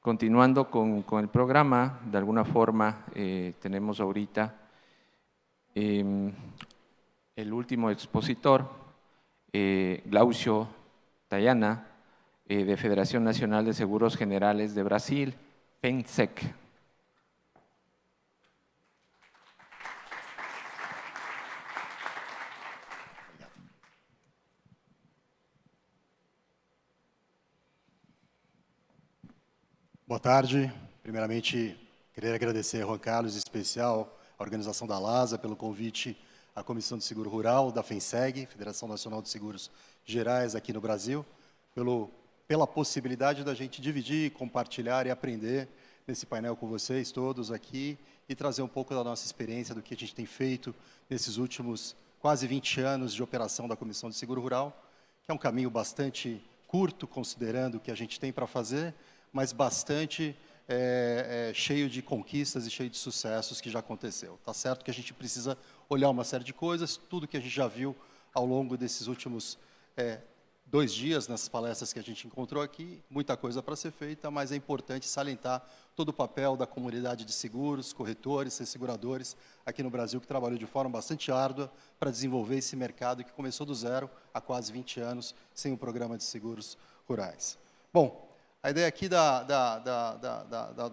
Continuando con el programa, de alguna forma tenemos ahorita el último expositor, Glaucio Tayana, de Federación Nacional de Seguros Generales de Brasil, FENSEC. Boa tarde. Primeiramente, queria agradecer a Juan Carlos, em especial a organização da LASA, pelo convite à Comissão de Seguro Rural da FENSEG, Federação Nacional de Seguros Gerais aqui no Brasil, pela possibilidade da gente dividir, compartilhar e aprender nesse painel com vocês todos aqui e trazer um pouco da nossa experiência, do que a gente tem feito nesses últimos quase 20 anos de operação da Comissão de Seguro Rural, que é um caminho bastante curto, considerando o que a gente tem para fazer, mas bastante cheio de conquistas e cheio de sucessos que já aconteceu. Tá certo que a gente precisa olhar uma série de coisas, tudo que a gente já viu ao longo desses últimos 2 dias, nessas palestras que a gente encontrou aqui, muita coisa para ser feita, mas é importante salientar todo o papel da comunidade de seguros, corretores, seguradores aqui no Brasil, que trabalhou de forma bastante árdua para desenvolver esse mercado que começou do zero há quase 20 anos, sem o programa de seguros rurais. Bom, a ideia aqui do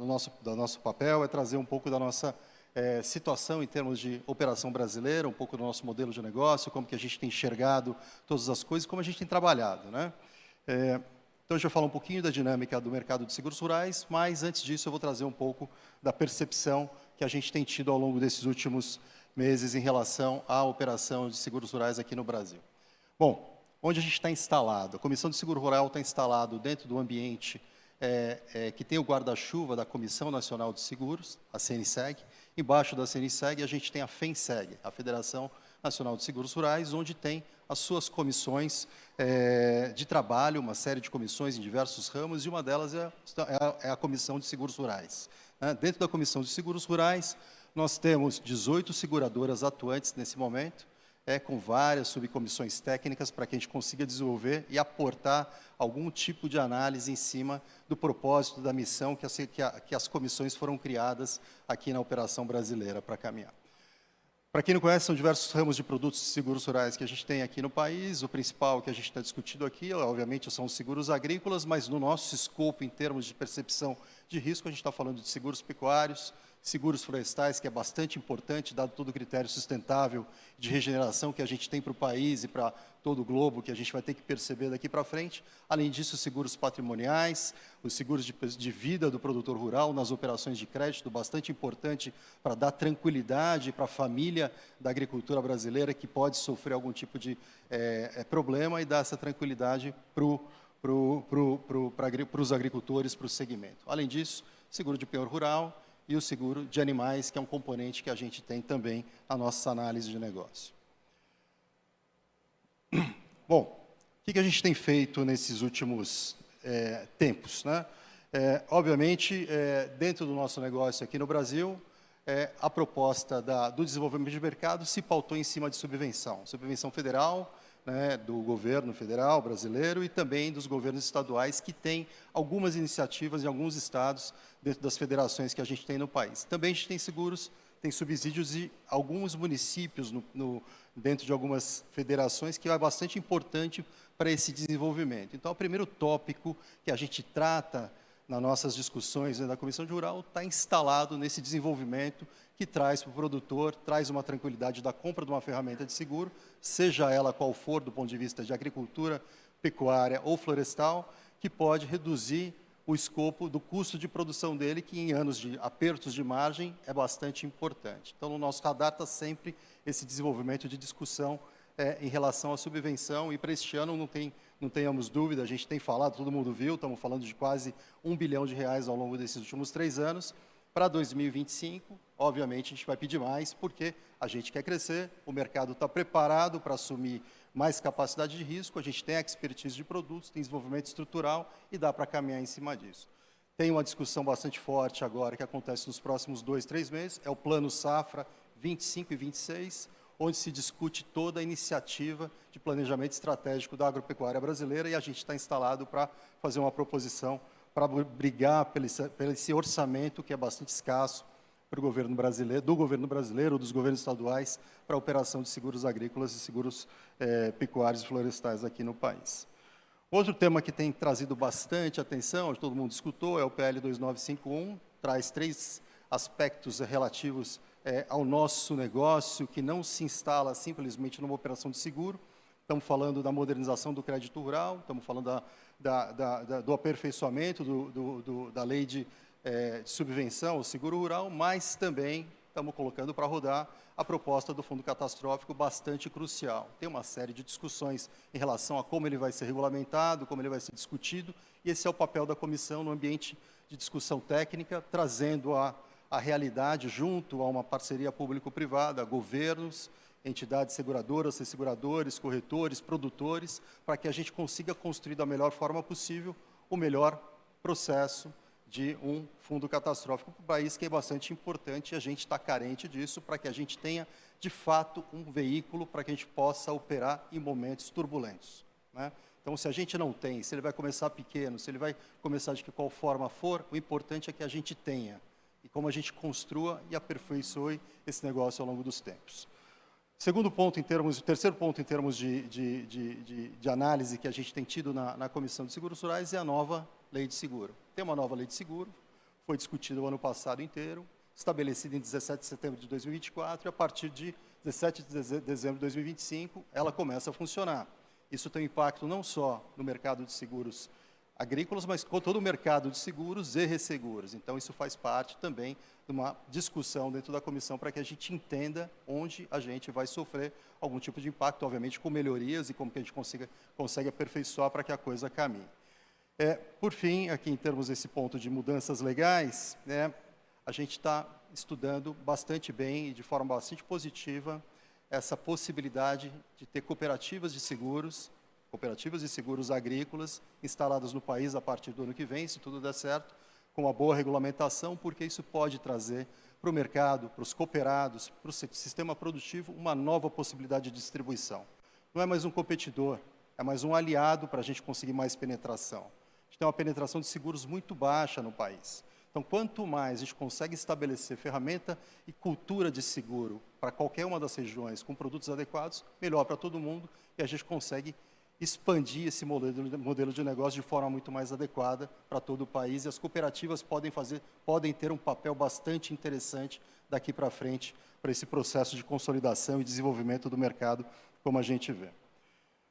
nosso papel é trazer um pouco da nossa situação em termos de operação brasileira, um pouco do nosso modelo de negócio, como que a gente tem enxergado todas as coisas, como a gente tem trabalhado, né? Então, a gente vai falar um pouquinho da dinâmica do mercado de seguros rurais, mas antes disso eu vou trazer um pouco da percepção que a gente tem tido ao longo desses últimos meses em relação à operação de seguros rurais aqui no Brasil. Bom, onde a gente está instalado? A Comissão de Seguro Rural está instalado dentro do ambiente que tem o guarda-chuva da Comissão Nacional de Seguros, a CNSEG. Embaixo da CNSEG, a gente tem a FENSEG, a Federação Nacional de Seguros Rurais, onde tem as suas comissões de trabalho, uma série de comissões em diversos ramos, e uma delas é a Comissão de Seguros Rurais. Dentro da Comissão de Seguros Rurais, nós temos 18 seguradoras atuantes nesse momento, com várias subcomissões técnicas para que a gente consiga desenvolver e aportar algum tipo de análise em cima do propósito da missão que as comissões foram criadas aqui na operação brasileira para caminhar. Para quem não conhece, são diversos ramos de produtos de seguros rurais que a gente tem aqui no país. O principal que a gente está discutindo aqui, obviamente, são os seguros agrícolas, mas no nosso escopo, em termos de percepção de risco, a gente está falando de seguros pecuários, seguros florestais, que é bastante importante, dado todo o critério sustentável de regeneração que a gente tem para o país e para todo o globo, que a gente vai ter que perceber daqui para frente. Além disso, os seguros patrimoniais, os seguros de vida do produtor rural nas operações de crédito, bastante importante para dar tranquilidade para a família da agricultura brasileira que pode sofrer algum tipo de problema e dar essa tranquilidade para os agricultores, para o segmento. Além disso, seguro de penhor rural, e o seguro de animais, que é um componente que a gente tem também na nossa análise de negócio. Bom, o que a gente tem feito nesses últimos tempos, né? Obviamente, dentro do nosso negócio aqui no Brasil, a proposta do desenvolvimento de mercado se pautou em cima de subvenção federal, né, do governo federal brasileiro e também dos governos estaduais, que têm algumas iniciativas em alguns estados dentro das federações que a gente tem no país. Também a gente tem seguros, tem subsídios de alguns municípios dentro de algumas federações, que é bastante importante para esse desenvolvimento. Então, o primeiro tópico que a gente trata nas nossas discussões da Comissão de Rural está instalado nesse desenvolvimento que traz para o produtor, traz uma tranquilidade da compra de uma ferramenta de seguro, seja ela qual for do ponto de vista de agricultura, pecuária ou florestal, que pode reduzir o escopo do custo de produção dele, que em anos de apertos de margem é bastante importante. Então, no nosso radar está sempre esse desenvolvimento de discussão em relação à subvenção, e para este ano não tenhamos dúvida, a gente tem falado, todo mundo viu, estamos falando de quase R$1 bilhão ao longo desses últimos 3 anos. Para 2025, obviamente, a gente vai pedir mais, porque a gente quer crescer, o mercado está preparado para assumir mais capacidade de risco, a gente tem expertise de produtos, tem desenvolvimento estrutural e dá para caminhar em cima disso. Tem uma discussão bastante forte agora que acontece nos próximos 2, 3 meses, é o Plano Safra 25 e 26, onde se discute toda a iniciativa de planejamento estratégico da agropecuária brasileira, e a gente está instalado para fazer uma proposição para brigar pelo esse orçamento que é bastante escasso para o governo brasileiro, dos governos estaduais, para a operação de seguros agrícolas e seguros pecuários e florestais aqui no país. Outro tema que tem trazido bastante atenção, todo mundo escutou, é o PL 2951, traz 3 aspectos relativos ao nosso negócio, que não se instala simplesmente numa operação de seguro. Estamos falando da modernização do crédito rural, estamos falando do aperfeiçoamento da lei de subvenção ao seguro rural, mas também estamos colocando para rodar a proposta do fundo catastrófico, bastante crucial. Tem uma série de discussões em relação a como ele vai ser regulamentado, como ele vai ser discutido, e esse é o papel da comissão no ambiente de discussão técnica, trazendo a realidade junto a uma parceria público-privada, governos, entidades seguradoras, resseguradores, corretores, produtores, para que a gente consiga construir da melhor forma possível o melhor processo de um fundo catastrófico para o país, que é bastante importante, e a gente está carente disso, para que a gente tenha, de fato, um veículo para que a gente possa operar em momentos turbulentos, né? Então, se a gente não tem, se ele vai começar pequeno, se ele vai começar de qual forma for, o importante é que a gente tenha, e como a gente construa e aperfeiçoe esse negócio ao longo dos tempos. Terceiro ponto em termos de análise que a gente tem tido na Comissão de Seguros Rurais é a nova lei de seguro. Tem uma nova lei de seguro, foi discutida o ano passado inteiro, estabelecida em 17 de setembro de 2024, e a partir de 17 de dezembro de 2025, ela começa a funcionar. Isso tem impacto não só no mercado de seguros agrícolas, mas com todo o mercado de seguros e resseguros. Então, isso faz parte também de uma discussão dentro da comissão para que a gente entenda onde a gente vai sofrer algum tipo de impacto, obviamente com melhorias e como que a gente consegue aperfeiçoar para que a coisa caminhe. Por fim, aqui em termos desse ponto de mudanças legais, a gente está estudando bastante bem e de forma bastante positiva essa possibilidade de ter cooperativas de seguros agrícolas instaladas no país a partir do ano que vem, se tudo der certo, com uma boa regulamentação, porque isso pode trazer para o mercado, para os cooperados, para o sistema produtivo, uma nova possibilidade de distribuição. Não é mais um competidor, é mais um aliado para a gente conseguir mais penetração. A gente tem uma penetração de seguros muito baixa no país. Então, quanto mais a gente consegue estabelecer ferramenta e cultura de seguro para qualquer uma das regiões com produtos adequados, melhor para todo mundo, e a gente consegue expandir esse modelo de negócio de forma muito mais adequada para todo o país, e as cooperativas podem ter um papel bastante interessante daqui para frente para esse processo de consolidação e desenvolvimento do mercado, como a gente vê.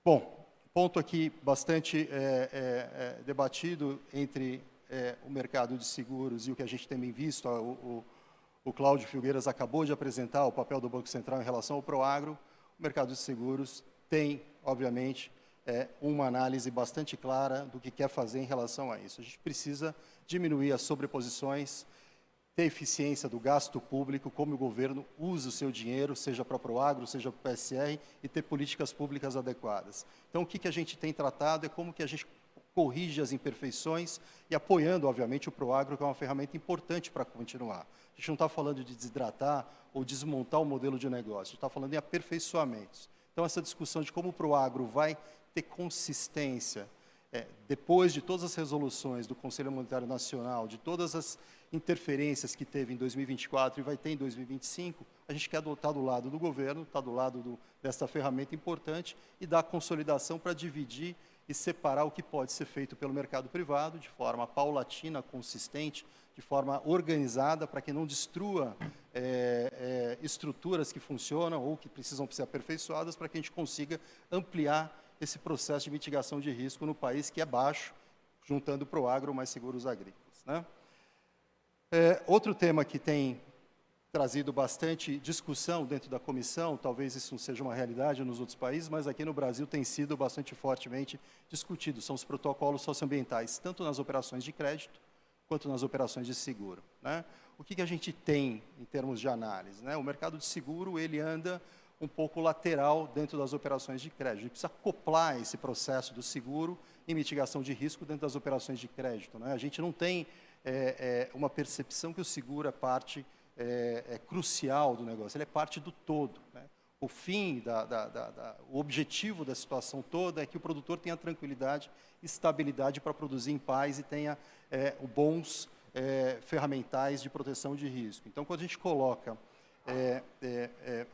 Bom, ponto aqui bastante debatido entre o mercado de seguros e o que a gente tem bem visto, o Cláudio Filgueiras acabou de apresentar o papel do Banco Central em relação ao Proagro. O mercado de seguros tem, obviamente, uma análise bastante clara do que quer fazer em relação a isso. A gente precisa diminuir as sobreposições, ter eficiência do gasto público, como o governo usa o seu dinheiro, seja para o Proagro, seja para o PSR, e ter políticas públicas adequadas. Então, o que a gente tem tratado é como que a gente corrige as imperfeições e apoiando, obviamente, o Proagro, que é uma ferramenta importante para continuar. A gente não está falando de desidratar ou desmontar o modelo de negócio, a gente está falando em aperfeiçoamentos. Então, essa discussão de como o Proagro vai ter consistência, depois de todas as resoluções do Conselho Monetário Nacional, de todas as interferências que teve em 2024 e vai ter em 2025, a gente quer estar do lado do governo, estar do lado dessa ferramenta importante e dar consolidação para dividir e separar o que pode ser feito pelo mercado privado de forma paulatina, consistente, de forma organizada, para que não destrua estruturas que funcionam ou que precisam ser aperfeiçoadas, para que a gente consiga ampliar esse processo de mitigação de risco no país, que é baixo, juntando para o agro mais seguros agrícolas, né? Outro tema que tem trazido bastante discussão dentro da comissão, talvez isso não seja uma realidade nos outros países, mas aqui no Brasil tem sido bastante fortemente discutido, são os protocolos socioambientais, tanto nas operações de crédito, quanto nas operações de seguro, né? O que a gente tem em termos de análise, né? O mercado de seguro, ele anda um pouco lateral dentro das operações de crédito. A gente precisa acoplar esse processo do seguro e mitigação de risco dentro das operações de crédito, né? A gente não tem uma percepção que o seguro é parte crucial do negócio, ele é parte do todo, né? o fim, o objetivo da situação toda é que o produtor tenha tranquilidade, estabilidade para produzir em paz e tenha bons ferramentais de proteção de risco. Então, quando a gente coloca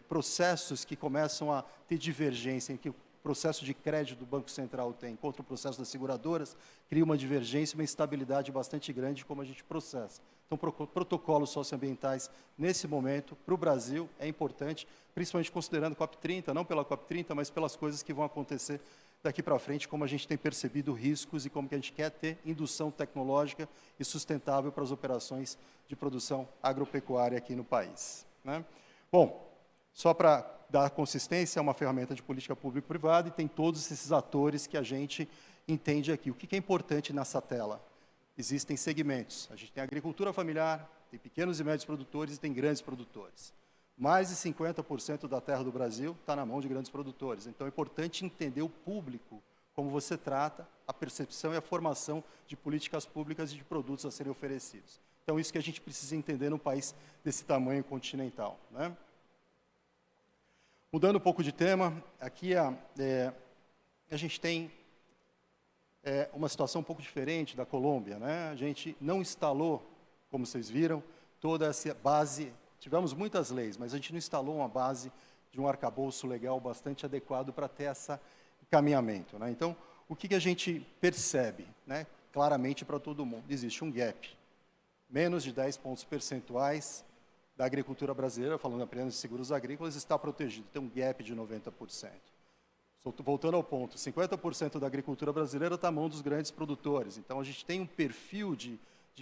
processos que começam a ter divergência, em que o processo de crédito do Banco Central tem contra o processo das seguradoras, cria uma divergência, uma instabilidade bastante grande de como a gente processa. Então, protocolos socioambientais, nesse momento, para o Brasil, é importante, principalmente considerando a COP30, não pela COP30, mas pelas coisas que vão acontecer daqui para frente, como a gente tem percebido riscos e como que a gente quer ter indução tecnológica e sustentável para as operações de produção agropecuária aqui no país, né? Bom, só para dar consistência, é uma ferramenta de política público-privada e tem todos esses atores que a gente entende aqui. O que é importante nessa tela? Existem segmentos. A gente tem agricultura familiar, tem pequenos e médios produtores e tem grandes produtores. Mais de 50% da terra do Brasil está na mão de grandes produtores. Então, é importante entender o público, como você trata, a percepção e a formação de políticas públicas e de produtos a serem oferecidos. Então, isso que a gente precisa entender num país desse tamanho continental, né? Mudando um pouco de tema, aqui a gente tem uma situação um pouco diferente da Colômbia, né? A gente não instalou, como vocês viram, toda essa base. Tivemos muitas leis, mas a gente não instalou uma base de um arcabouço legal bastante adequado para ter esse encaminhamento, né? Então, o que a gente percebe, né, claramente para todo mundo? Existe um gap. Menos de 10 pontos percentuais da agricultura brasileira, falando apenas de seguros agrícolas, está protegido. Tem um gap de 90%. Voltando ao ponto, 50% da agricultura brasileira está na mão dos grandes produtores. Então, a gente tem um perfil de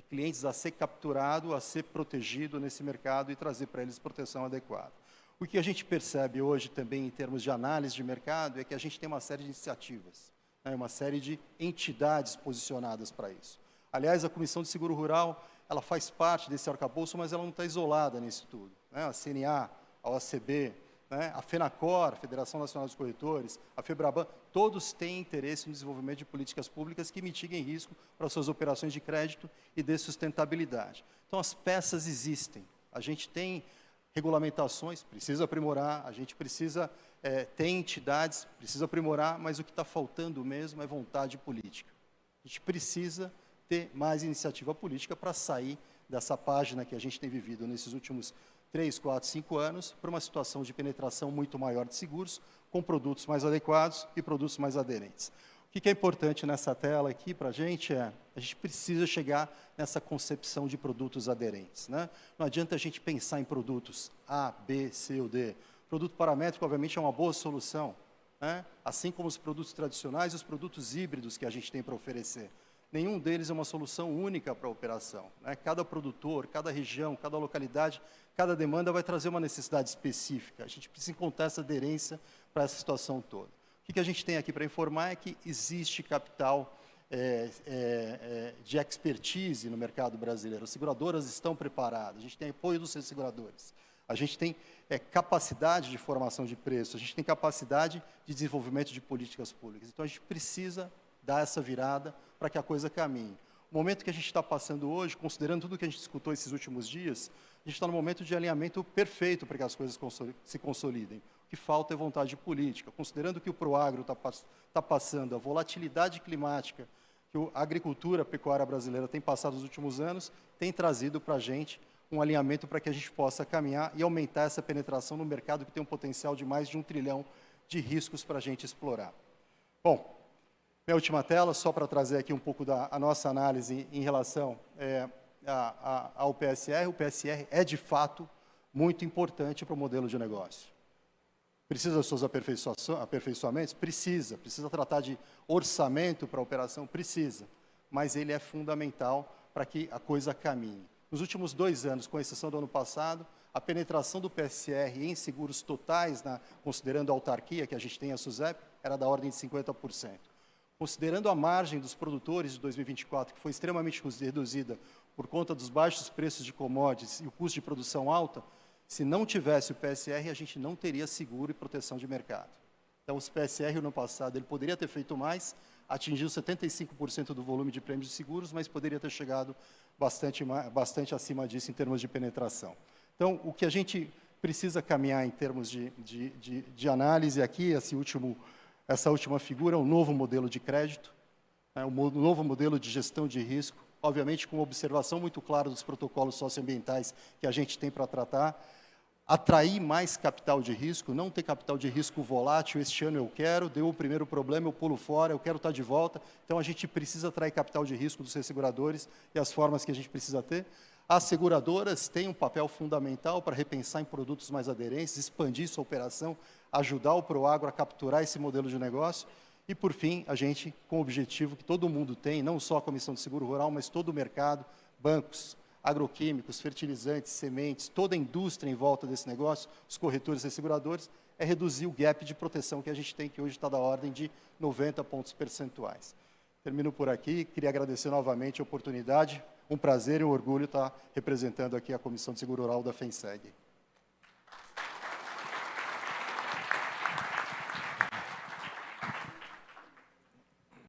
clientes a ser capturado, a ser protegido nesse mercado e trazer para eles proteção adequada. O que a gente percebe hoje também em termos de análise de mercado é que a gente tem uma série de iniciativas, né, uma série de entidades posicionadas para isso. Aliás, a Comissão de Seguro Rural, ela faz parte desse arcabouço, mas ela não está isolada nisso tudo, né? A CNA, a OACB, né, a FENACOR, Federação Nacional dos Corretores, a FEBRABAN, todos têm interesse no desenvolvimento de políticas públicas que mitiguem risco para suas operações de crédito e de sustentabilidade. Então, as peças existem. A gente tem regulamentações, precisa aprimorar, a gente precisa ter entidades, precisa aprimorar, mas o que está faltando mesmo é vontade política. A gente precisa ter mais iniciativa política para sair dessa página que a gente tem vivido nesses últimos 3, 4, 5 anos, para uma situação de penetração muito maior de seguros, com produtos mais adequados e produtos mais aderentes. O que é importante nessa tela aqui para a gente precisa chegar nessa concepção de produtos aderentes, né? Não adianta a gente pensar em produtos A, B, C ou D. Produto paramétrico, obviamente, é uma boa solução, né? Assim como os produtos tradicionais e os produtos híbridos que a gente tem para oferecer. Nenhum deles é uma solução única para a operação, né? Cada produtor, cada região, cada localidade, cada demanda vai trazer uma necessidade específica. A gente precisa encontrar essa aderência para essa situação toda. O que a gente tem aqui para informar é que existe capital de expertise no mercado brasileiro. As seguradoras estão preparadas, a gente tem apoio dos seus seguradores, a gente tem capacidade de formação de preço, a gente tem capacidade de desenvolvimento de políticas públicas. Então, a gente precisa dar essa virada para que a coisa caminhe. O momento que a gente está passando hoje, considerando tudo que a gente escutou esses últimos dias, a gente está no momento de alinhamento perfeito para que as coisas se consolidem. O que falta é vontade política. Considerando que o Proagro está passando, a volatilidade climática que a agricultura, a pecuária brasileira tem passado nos últimos anos, tem trazido para a gente um alinhamento para que a gente possa caminhar e aumentar essa penetração no mercado que tem um potencial de mais de 1 trilhão de riscos para a gente explorar. Bom, minha última tela, só para trazer aqui um pouco da nossa análise em relação ao PSR. O PSR é, de fato, muito importante para o modelo de negócio. Precisa dos seus aperfeiçoamentos? Precisa. Precisa tratar de orçamento para a operação? Precisa. Mas ele é fundamental para que a coisa caminhe. Nos últimos 2 anos, com exceção do ano passado, a penetração do PSR em seguros totais, considerando a autarquia que a gente tem, a SUSEP, era da ordem de 50%. Considerando a margem dos produtores de 2024, que foi extremamente reduzida por conta dos baixos preços de commodities e o custo de produção alta, se não tivesse o PSR, a gente não teria seguro e proteção de mercado. Então, o PSR, no ano passado, ele poderia ter feito mais, atingiu 75% do volume de prêmios de seguros, mas poderia ter chegado bastante acima disso em termos de penetração. Então, o que a gente precisa caminhar em termos de análise. Aqui, essa última figura é um novo modelo de crédito, um novo modelo de gestão de risco, obviamente com uma observação muito clara dos protocolos socioambientais que a gente tem para tratar, atrair mais capital de risco, não ter capital de risco volátil. Este ano eu quero, deu o primeiro problema, eu pulo fora, eu quero estar de volta. Então, a gente precisa atrair capital de risco dos resseguradores e as formas que a gente precisa ter. As seguradoras têm um papel fundamental para repensar em produtos mais aderentes, expandir sua operação, ajudar o Proagro a capturar esse modelo de negócio. E, por fim, a gente, com o objetivo que todo mundo tem, não só a Comissão de Seguro Rural, mas todo o mercado, bancos, agroquímicos, fertilizantes, sementes, toda a indústria em volta desse negócio, os corretores e seguradores, é reduzir o gap de proteção que a gente tem, que hoje está da ordem de 90 pontos percentuais. Termino por aqui, queria agradecer novamente a oportunidade, um prazer e um orgulho estar representando aqui a Comissão de Seguro Rural da FENSEG.